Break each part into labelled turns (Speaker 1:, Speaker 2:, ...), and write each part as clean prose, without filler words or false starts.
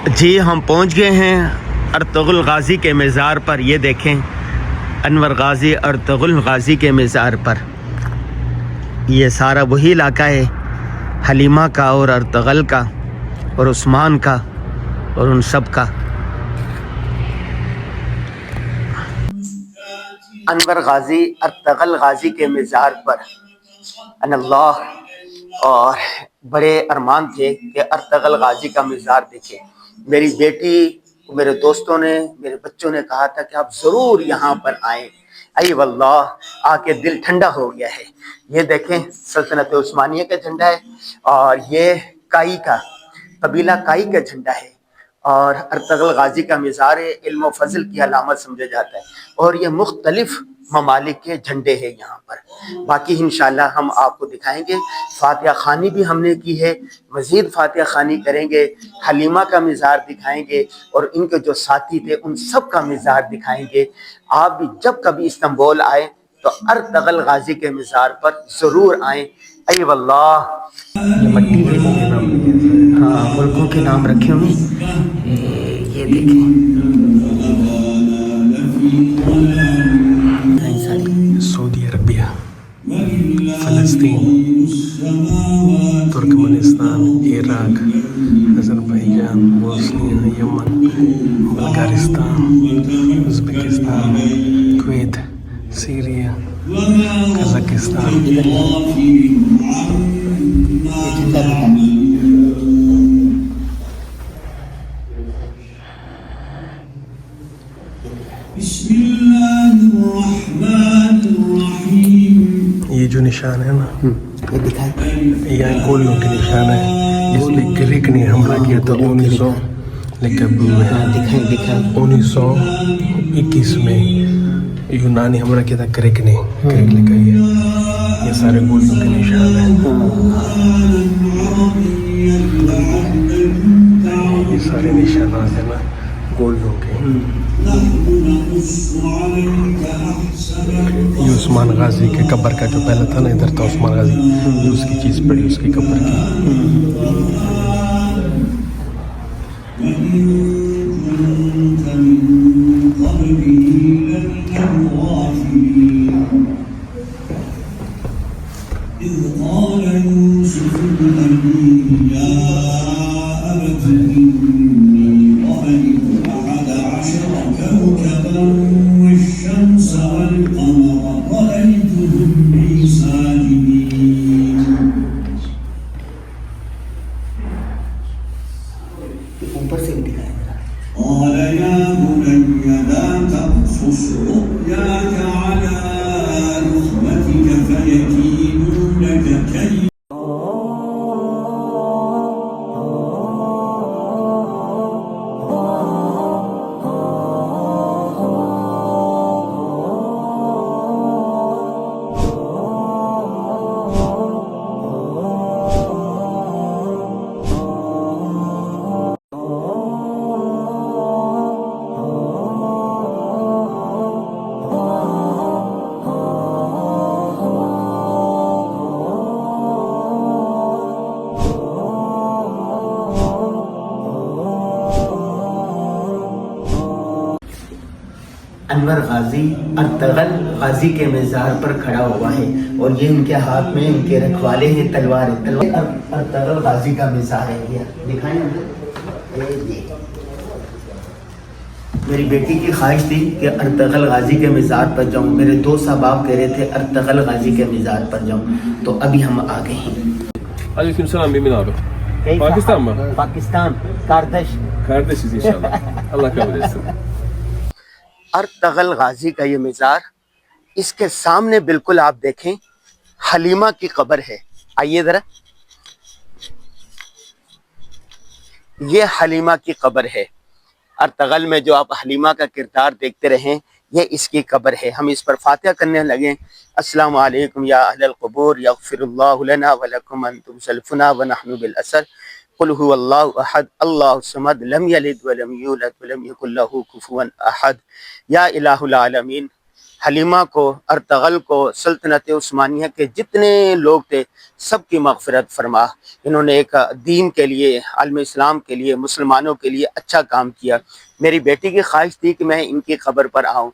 Speaker 1: جی ہم پہنچ گئے ہیں ارطغرل غازی کے مزار پر. یہ دیکھیں انور غازی ارطغرل غازی کے مزار پر. یہ سارا وہی علاقہ ہے حلیمہ کا اور ارطغرل کا اور عثمان کا اور ان سب کا. انور غازی ارطغرل غازی کے مزار پر ان اللہ. اور بڑے ارمان تھے کہ ارطغرل غازی کا مزار دیکھیں. میری بیٹی میرے دوستوں نے میرے بچوں نے کہا تھا کہ آپ ضرور یہاں پر آئیں. ای واللہ آ کے دل ٹھنڈا ہو گیا ہے. یہ دیکھیں سلطنت عثمانیہ کا جھنڈا ہے اور یہ کائی کا قبیلہ کائی کا جھنڈا ہے. اور ارطغرل غازی کا مزار علم و فضل کی علامت سمجھا جاتا ہے. اور یہ مختلف ممالک کے جھنڈے ہیں یہاں پر. باقی انشاءاللہ ہم آپ کو دکھائیں گے. فاتحہ خوانی بھی ہم نے کی ہے, مزید فاتحہ خوانی کریں گے. حلیمہ کا مزار دکھائیں گے اور ان کے جو ساتھی تھے ان سب کا مزار دکھائیں گے. آپ بھی جب کبھی استنبول آئیں تو ارطغرل غازی کے مزار پر ضرور آئیں. ای واللہ یہ مٹی ہے, ہاں ملکوں کے نام رکھے ہوئے. یہ دیکھیں
Speaker 2: سعودی عربیہ, فلسطین, ترکمنستان, عراق, آذربائیجان, بوسنیا, یمن, بلغارستان, ازبکستان, کویت, سیریا, قزاقستان. یہ جو نشان ہے نا,
Speaker 1: یہ دکھائیں.
Speaker 2: یہ گولوں کے نشان ہے. اس پہ گریک نے حملہ کیا تھا 1921 میں. یونانی حملہ کیا تھا گریک نے, گریک نے کہا یہ سارے گولوں کے نشان ہیں. یہ سارے نشانات ہیں نا گولوں کے. یہ عثمان غازی کے قبر کا جو پہلا تھا نا, ادھر تھا عثمان غازی, یہ اس کی چیز پڑی اس کی قبر کی.
Speaker 1: اوپر سے بھی دکھائیں. انور غازی ارطغرل غازی کے مزار پر کھڑا ہوا ہے اور یہ ان کے ہاتھ میں ان کے رکھوالے ہیں تلوار. ارطغرل غازی کا مزار ہے. یہ دکھائیں. میری بیٹی کی خواہش تھی کہ ارطغرل غازی کے مزار پر جاؤں. میرے دوست احباب کہہ رہے تھے ارطغرل غازی کے مزار پر جاؤں, تو ابھی ہم آ گئے ہیں.
Speaker 2: علیکم السلام, Emin abi. Pakistan mı?
Speaker 1: Pakistan kardeş.
Speaker 2: Kardeşiz inşallah. Allah kabul etsin.
Speaker 1: Ertugrul Ghazi کا یہ مزار, اس کے سامنے بالکل آپ دیکھیں حلیمہ کی قبر ہے. آئیے ذرا, یہ حلیمہ کی قبر ہے. ارطغرل میں جو آپ حلیمہ کا کردار دیکھتے رہیں, یہ اس کی قبر ہے. ہم اس پر فاتحہ کرنے لگیں. السلام علیکم یا اہل القبور, یغفر اللہ لنا ولکم, انتم سلفنا ونحن بالاسر. قل هو اللہ احد اللہ الصمد لم یلد ولم یولد ولم یکن لہ کفوا احد. یا الہ العالمین حلیمہ کو، ارطغرل کو، سلطنت عثمانیہ کے جتنے لوگ تھے سب کی مغفرت فرما۔ انہوں نے ایک دین کے لیے، عالم اسلام کے لیے، مسلمانوں کے لیے اچھا کام کیا۔ میری بیٹی کی خواہش تھی کہ میں ان کی قبر پر آؤں،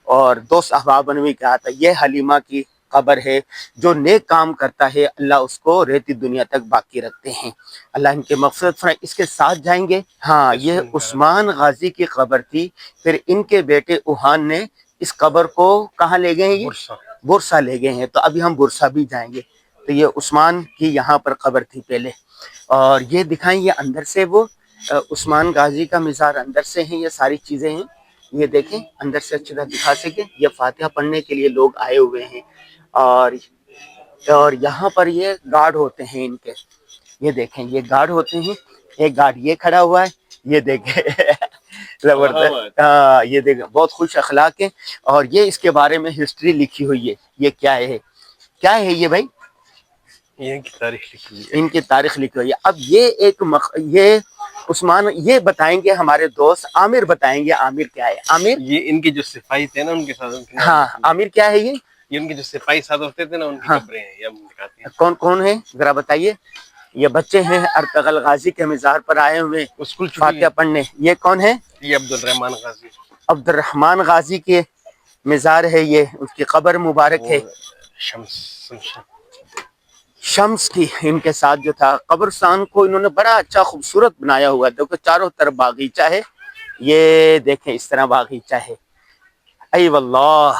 Speaker 1: اور دوست احباب نے بھی کہا تھا یہ حلیمہ کی قبر ہے، جو نیک کام کرتا ہے اللہ اس کو ریتی دنیا تک باقی رکھتے ہیں، اللہ ان کے مغفرت فرمائے۔ اس کے ساتھ جائیں گے، ہاں یہ عثمان غازی کی قبر تھی، پھر ان کے بیٹے اوہان نے اس قبر کو کہاں لے گئے ہیں؟ یہ برسا لے گئے ہیں، تو ابھی ہم برسا بھی جائیں گے۔ تو یہ عثمان کی یہاں پر قبر تھی پہلے، اور یہ دکھائیں یہ اندر سے وہ عثمان غازی کا مزار اندر سے ہیں، یہ ساری چیزیں ہیں، یہ دیکھیں اندر سے اچھی طرح دکھا سکے۔ یہ فاتحہ پڑھنے کے لیے لوگ آئے ہوئے ہیں، اور یہاں پر یہ گارڈ ہوتے ہیں ان کے، یہ دیکھیں یہ گارڈ ہوتے ہیں، ایک گارڈ یہ کھڑا ہوا ہے، یہ دیکھیں زبردست، ہاں یہ دیکھیں بہت خوش اخلاق ہے، اور یہ اس کے بارے میں ہسٹری لکھی ہوئی ہے۔ یہ کیا ہے، کیا ہے یہ بھائی؟
Speaker 2: ان کی تاریخ لکھی ہوئی ہے،
Speaker 1: ان کی تاریخ لکھی ہوئی ہے۔ اب یہ یہ عثمان یہ بتائیں گے ہمارے دوست، عامر بتائیں گے عامر کیا ہے۔ عامر
Speaker 2: یہ ان کے جو سپاہی تھے نا ان کے ساتھ،
Speaker 1: ہاں عامر کیا ہے یہ
Speaker 2: ان کے جو سپاہی ساتھ ہوتے تھے نا ان کی قبریں ہیں، یہ ہم دکھاتے ہیں۔
Speaker 1: کون کون ہے ذرا بتائیے؟ یہ بچے ہیں ارطغرل غازی کے مزار پر آئے ہوئے
Speaker 2: اسکول
Speaker 1: فاتحہ پڑھنے۔ یہ کون ہے؟
Speaker 2: یہ عبد الرحمان غازی،
Speaker 1: عبد الرحمان غازی کے مزار ہے، یہ اس کی قبر مبارک ہے۔ شمس کی ان کے ساتھ جو تھا، قبرستان کو انہوں نے بڑا اچھا خوبصورت بنایا ہوا ہے، دیکھو چاروں طرف باغیچہ ہے، یہ دیکھیں اس طرح باغیچہ ہے، ای واللہ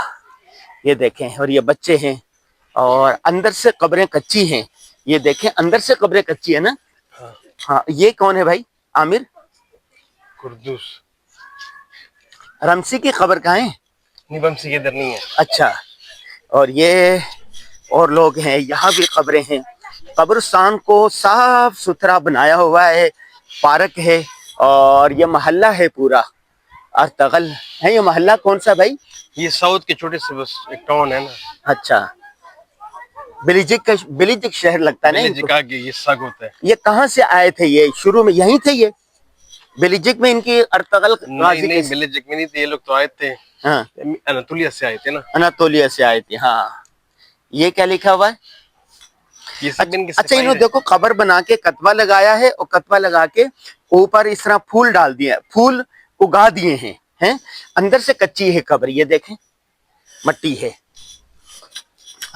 Speaker 1: یہ دیکھیں، اور یہ بچے ہیں، اور اندر سے قبریں کچی ہیں، یہ دیکھیں اندر سے قبریں کچی ہے نا۔ ہاں یہ کون ہے بھائی عامر؟
Speaker 2: قردوس
Speaker 1: رمسی کی قبر کہاں ہے؟
Speaker 2: نبم سے ادھر نہیں ہے۔
Speaker 1: اچھا، اور یہ اور لوگ ہیں، یہاں بھی قبریں ہیں۔ قبرستان کو صاف ستھرا بنایا ہوا ہے، پارک ہے، اور یہ محلہ ہے پورا ارطغرل ہے۔ یہ محلہ کون سا بھائی؟
Speaker 2: یہ ساؤتھ کے چھوٹے سے بس ایک ٹاؤن ہے نا،
Speaker 1: اچھا بلیجک شہر لگتا ہے نا ان کو۔
Speaker 2: یہ سگ ہوتا ہے۔
Speaker 1: یہ کہاں سے آئے تھے؟ یہ شروع میں یہیں تھے، یہ بلیجک میں ان کی ارطغرل غازی
Speaker 2: نہیں بلیجک میں نہیں تھے یہ لوگ، تو آئے تھے
Speaker 1: ہاں
Speaker 2: اناتولیا سے آئے تھے نا،
Speaker 1: اناتولیا سے آئے تھے۔ ہاں یہ کیا لکھا ہوا ہے؟
Speaker 2: یہ سب ان کے
Speaker 1: اچھا
Speaker 2: سپاہی
Speaker 1: انہوں
Speaker 2: تھے۔
Speaker 1: دیکھو قبر بنا کے کتبہ لگایا ہے، اور کتبہ لگا کے اوپر اس طرح پھول ڈال دیا، پھول اگا دیے ہیں، اندر سے کچی ہے قبر، یہ دیکھیں مٹی ہے۔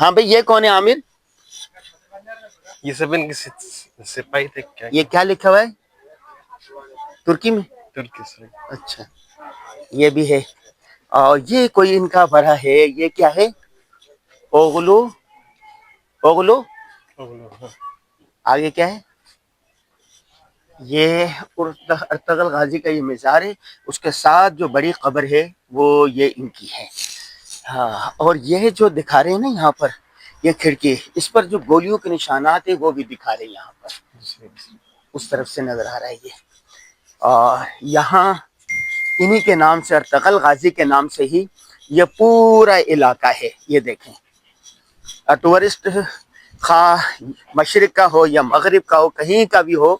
Speaker 1: ہاں بھئی یہ کون ہے عامر؟
Speaker 2: یہ سب ان کے سپاہی تھے۔
Speaker 1: یہ کیا لکھا ہوا ہے ترکی میں؟
Speaker 2: ترکی سے۔
Speaker 1: اچھا یہ بھی ہے، اور یہ کوئی ان کا بڑا ہے، یہ کیا ہے؟ اوغلو آگے کیا ہے؟ یہ ارطغرل غازی کا یہ مزار ہے، اس کے ساتھ جو بڑی قبر ہے وہ یہ ان کی ہے۔ ہاں اور یہ جو دکھا رہے ہیں نا یہاں پر یہ کھڑکی، اس پر جو گولیوں کے نشانات ہیں وہ بھی دکھا رہے ہیں یہاں پر، اس طرف سے نظر آ رہا ہے یہ، اور یہاں انہی کے نام سے، ارطغرل غازی کے نام سے ہی یہ پورا علاقہ ہے۔ یہ دیکھیں ٹورسٹ خواہ مشرق کا ہو یا مغرب کا ہو، کہیں کا بھی ہو،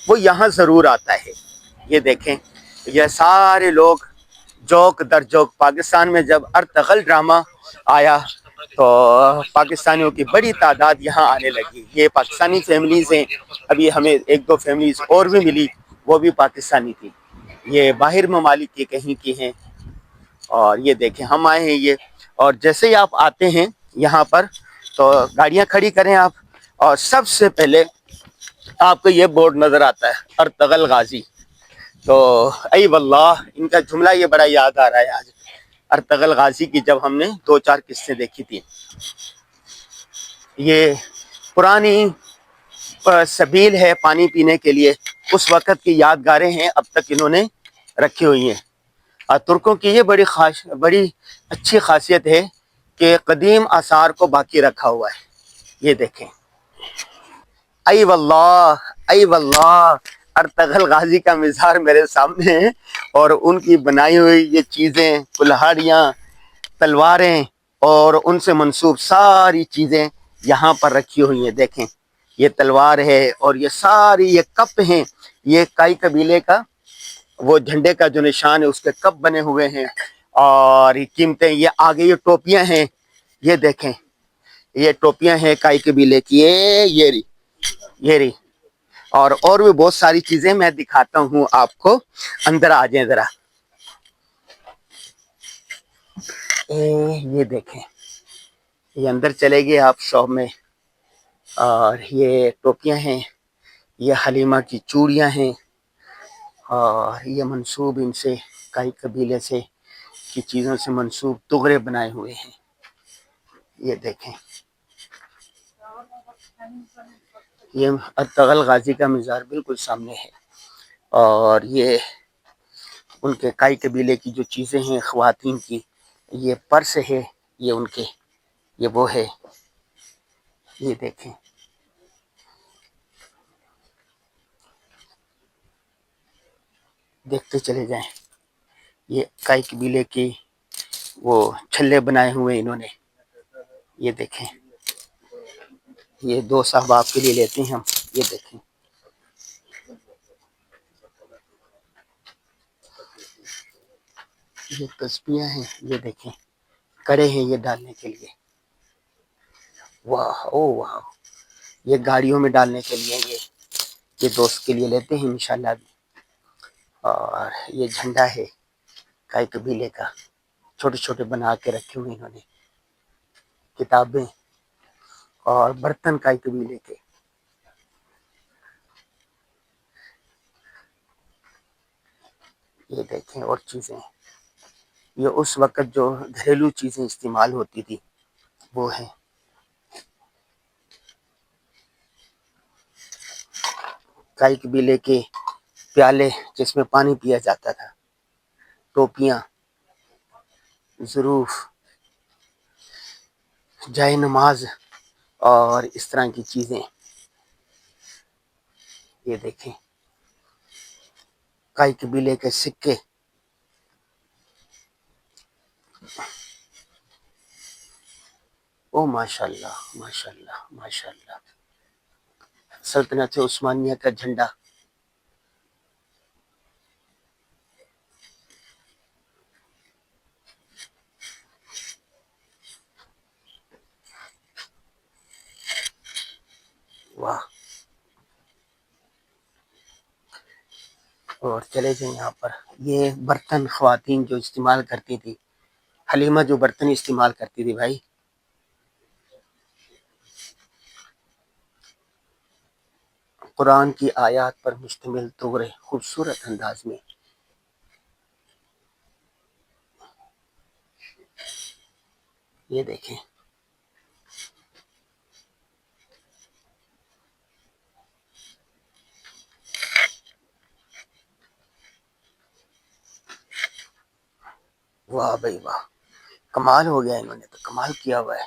Speaker 1: وہ یہاں ضرور آتا ہے۔ یہ دیکھیں یہ سارے لوگ جوک در جوک، پاکستان میں جب ارطغرل ڈرامہ آیا تو پاکستانیوں کی بڑی تعداد یہاں آنے لگی۔ یہ پاکستانی فیملیز ہیں، ابھی ہمیں ایک دو فیملیز اور بھی ملی، وہ بھی پاکستانی تھی، یہ باہر ممالک کی کہیں کی ہیں۔ اور یہ دیکھیں ہم آئے ہیں یہ، اور جیسے ہی آپ آتے ہیں یہاں پر تو گاڑیاں کھڑی کریں آپ، اور سب سے پہلے آپ کو یہ بورڈ نظر آتا ہے ارطغرل غازی، تو ای واللہ ان کا جملہ یہ بڑا یاد آ رہا ہے آج، ارطغرل غازی کی جب ہم نے 2-4 قصے دیکھی تھی۔ یہ پرانی سبیل ہے پانی پینے کے لیے، اس وقت کی یادگاریں ہیں، اب تک انہوں نے رکھی ہوئی ہیں۔ اور ترکوں کی یہ بڑی اچھی خاصیت ہے کہ قدیم آثار کو باقی رکھا ہوا ہے۔ یہ دیکھیں ای واللہ ارطغرل غازی کا مزار میرے سامنے ہے، اور ان کی بنائی ہوئی یہ چیزیں، کلہاڑیاں، تلواریں اور ان سے منسوب ساری چیزیں یہاں پر رکھی ہوئی ہیں۔ دیکھیں یہ تلوار ہے، اور یہ ساری یہ کپ ہیں، یہ کائی قبیلے کا وہ جھنڈے کا جو نشان ہے اس کے کپ بنے ہوئے ہیں، اور یہ قیمتیں، یہ آگے یہ ٹوپیاں ہیں، یہ دیکھیں یہ ٹوپیاں ہیں کائی قبیلے کی، یہ رہی اور بھی بہت ساری چیزیں میں دکھاتا ہوں آپ کو. اندر آ جائیں ذرا. یہ دیکھیں، یہ اندر چلے گئے آپ شاپ میں، اور یہ ٹوپیاں ہیں، یہ حلیمہ کی چوڑیاں ہیں، اور یہ منسوب ان سے کئی قبیلے سے کی چیزوں سے منسوب تغرے بنائے ہوئے ہیں. یہ دیکھیں، یہ ارطغرل غازی کا مزار بالکل سامنے ہے، اور یہ ان کے کائی قبیلے کی جو چیزیں ہیں خواتین کی، یہ پرس ہے، یہ ان کے، یہ وہ ہے. یہ دیکھیں، دیکھتے چلے جائیں. یہ کائی قبیلے کی وہ چھلے بنائے ہوئے انہوں نے. یہ دیکھیں، یہ 2 صاحب آپ کے لیے لیتے ہیں ہم. یہ دیکھیں، یہ تسبیحاں ہیں، یہ دیکھیں کڑے ہیں یہ ڈالنے کے لیے. واہ او واہ، یہ گاڑیوں میں ڈالنے کے لیے، یہ دوست کے لیے لیتے ہیں انشاءاللہ. اور یہ جھنڈا ہے کائی قبیلے کا، چھوٹے چھوٹے بنا کے رکھے ہوئے انہوں نے. کتابیں اور برتن کائی قبیلے کے. یہ دیکھیں اور چیزیں، یہ اس وقت جو گھریلو چیزیں استعمال ہوتی تھی وہ ہیں. کائی قبیلے کے پیالے جس میں پانی پیا جاتا تھا، ٹوپیاں، ظروف، جائے نماز اور اس طرح کی چیزیں. یہ دیکھیں کائی قبیلے کے سکے. او ماشاءاللہ ماشاءاللہ ماشاءاللہ، سلطنت عثمانیہ کا جھنڈا. واہ. اور چلے جائیں یہاں پر، یہ برتن خواتین جو استعمال کرتی تھی، حلیمہ جو برتن استعمال کرتی تھی بھائی. قرآن کی آیات پر مشتمل تغرے خوبصورت انداز میں. یہ دیکھیں، واہ بھائی واہ، کمال ہو گیا. انہوں نے تو کمال کیا ہوا ہے.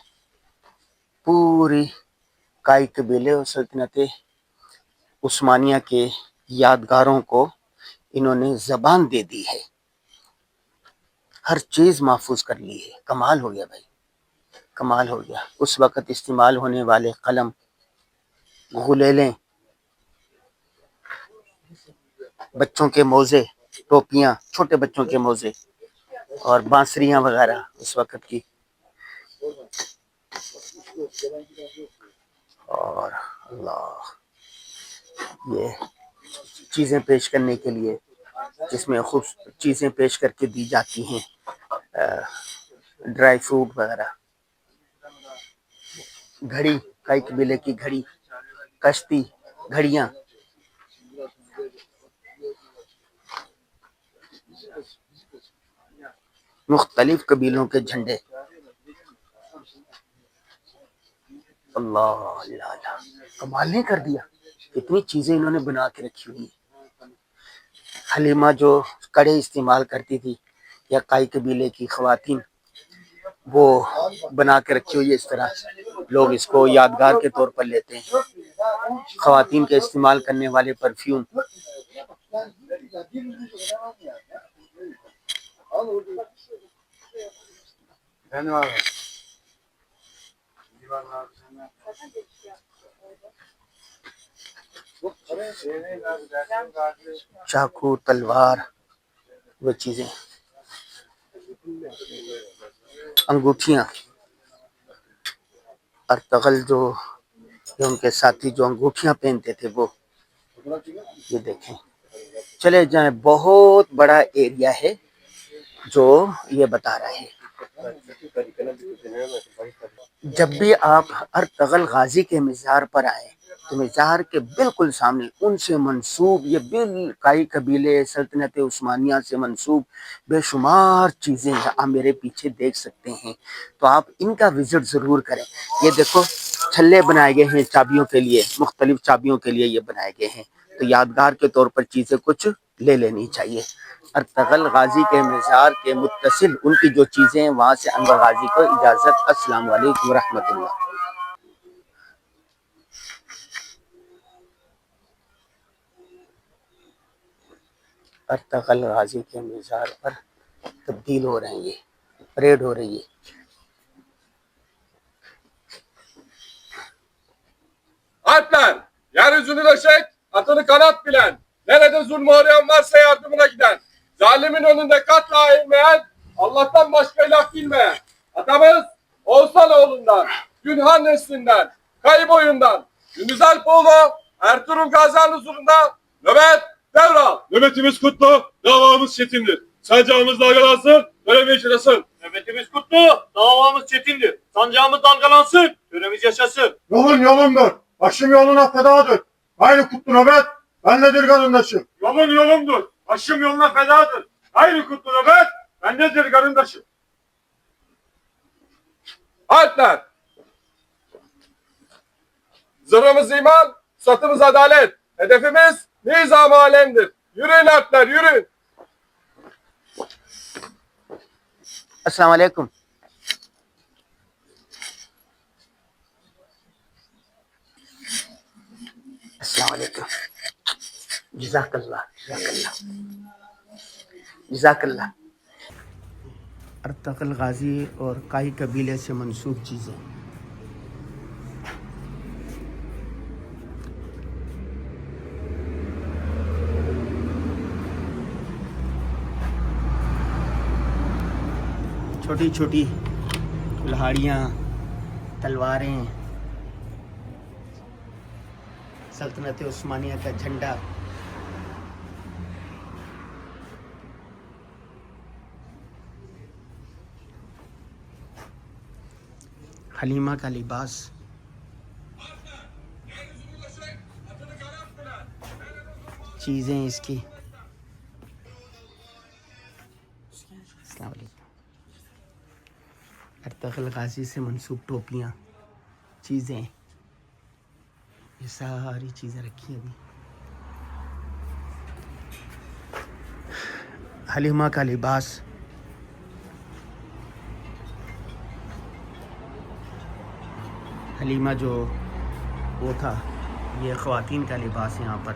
Speaker 1: پوری کائی قبیلے اور سلطنت عثمانیہ کے یادگاروں کو انہوں نے زبان دے دی ہے، ہر چیز محفوظ کر لی ہے. کمال ہو گیا بھائی، کمال ہو گیا. اس وقت استعمال ہونے والے قلم، غلیلیں، بچوں کے موزے، ٹوپیاں، چھوٹے بچوں کے موزے اور بانسریاں وغیرہ اس وقت کی. اور اللہ، یہ چیزیں پیش کرنے کے لیے جس میں خوب چیزیں پیش کر کے دی جاتی ہیں، ڈرائی فروٹ وغیرہ. گھڑی، کائی قبیلے کی گھڑی، کشتی، گھڑیاں. مختلف قبیلوں کے جھنڈے. اللہ اللہ اللہ، کمال نہیں کر دیا. اتنی چیزیں انہوں نے بنا کے رکھی ہوئی. حلیمہ جو کڑے استعمال کرتی تھی یا کائی قبیلے کی خواتین، وہ بنا کے رکھی ہوئی ہے اس طرح. لوگ اس کو یادگار کے طور پر لیتے ہیں. خواتین کے استعمال کرنے والے پرفیوم. چاقو، تلوار، وہ چیزیں. انگوٹھیاں، ارطغرل جو ان کے ساتھی جو انگوٹھیاں پہنتے تھے وہ، یہ دیکھیں. چلے جائیں، بہت بڑا ایریا ہے جو یہ بتا رہا ہے. جب بھی آپ ارطغرل غازی کے مزار پر آئے تو مزار کے بالکل سامنے ان سے منسوب یہ کئی قبیلے سلطنت عثمانیہ سے منسوب بے شمار چیزیں آپ میرے پیچھے دیکھ سکتے ہیں. تو آپ ان کا وزٹ ضرور کریں. یہ دیکھو چھلے بنائے گئے ہیں چابیوں کے لیے، مختلف چابیوں کے لیے یہ بنائے گئے ہیں. تو یادگار کے طور پر چیزیں کچھ لے لینی چاہیے. ارطغرل غازی کے مزار کے متصل ان کی جو چیزیں ہیں وہاں سے انور غازی کو اجازت. السلام علیکم ورحمۃ اللہ. ارطغرل غازی کے مزار پر تبدیل ہو رہے ہیں، یہ پریڈ ہو رہی ہے.
Speaker 3: Alpler, yeryüzünü döşek, atını kanat bilen, nerede zulmü arayan varsa yardımına giden, zalimin önünde katla eğilmeyen, Allah'tan başka ilah bilmeyen, atamız Oğuzhanoğlu'ndan, Günhan neslinden, Kayıboyundan, Gündüz Alpoğlu, Ertuğrul Gazi Han huzurunda nöbet devral. Nöbetimiz kutlu, davamız çetindir. Sancağımız dalgalansın, töremiz yaşasın.
Speaker 4: Nöbetimiz kutlu, davamız çetindir. Sancağımız dalgalansın, töremiz yaşasın.
Speaker 5: Yolun yolumdur, başım yoluna fedadır. Aynı kutlu nöbet, bendedir karındaşım.
Speaker 3: Yolun yolumdur, başım yoluna fedadır. Hayri kutlu nöbet, bendedir karındaşım. Alpler, zırhımız iman, satımız adalet. Hedefimiz nizam-ı alemdir. Yürüyün Alpler, yürüyün.
Speaker 1: السلام علیکم. السلام علیکم. جزاک اللہ، جزاک اللہ، جزاک اللہ. Ertugrul Ghazi اور کائی قبیلے سے منسوب چیزیں. چھوٹی چھوٹی کلہاڑیاں، تلواریں، سلطنت عثمانیہ کا جھنڈا. حلیمہ کا لباس. چیزیں اس کی. السلام علیکم. ارطغرل غازی سے منسوب ٹوپیاں، چیزیں، یہ ساری چیزیں رکھی ہیں. حلیمہ کا لباس. حلیمہ جو وہ تھا، یہ خواتین کا لباس یہاں پر.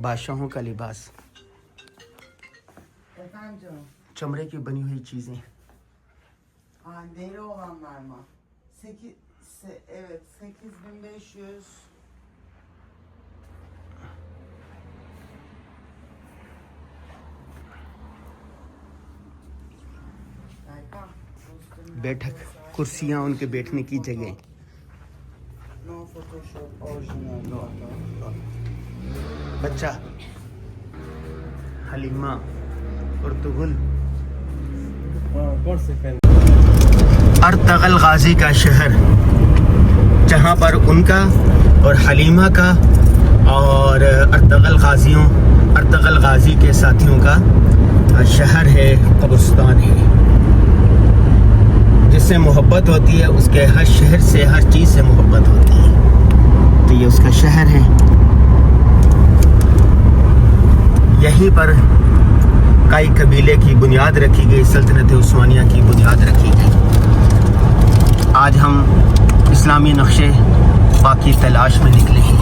Speaker 1: بادشاہوں کا لباس. چمڑے کی بنی ہوئی چیزیں.
Speaker 6: Deri olanlar mı? Evet, 8500.
Speaker 1: بیٹھک، کرسیاں، ان کے بیٹھنے کی جگہ.
Speaker 6: No Photoshop, orijinal.
Speaker 1: بچہ، حلیمہ، ارطغرل. ارطغرل غازی کا شہر، جہاں پر ان کا اور حلیمہ کا اور ارطغرل غازی کے ساتھیوں کا شہر ہے، قبرستان ہے. جس سے محبت ہوتی ہے اس کے ہر شہر سے، ہر چیز سے محبت ہوتی ہے. تو یہ اس کا شہر ہے. یہیں پر کئی قبیلے کی بنیاد رکھی گئی، سلطنت عثمانیہ کی بنیاد رکھی گئی. آج ہم اسلامی نقشے پاک کی تلاش میں نکلے ہیں.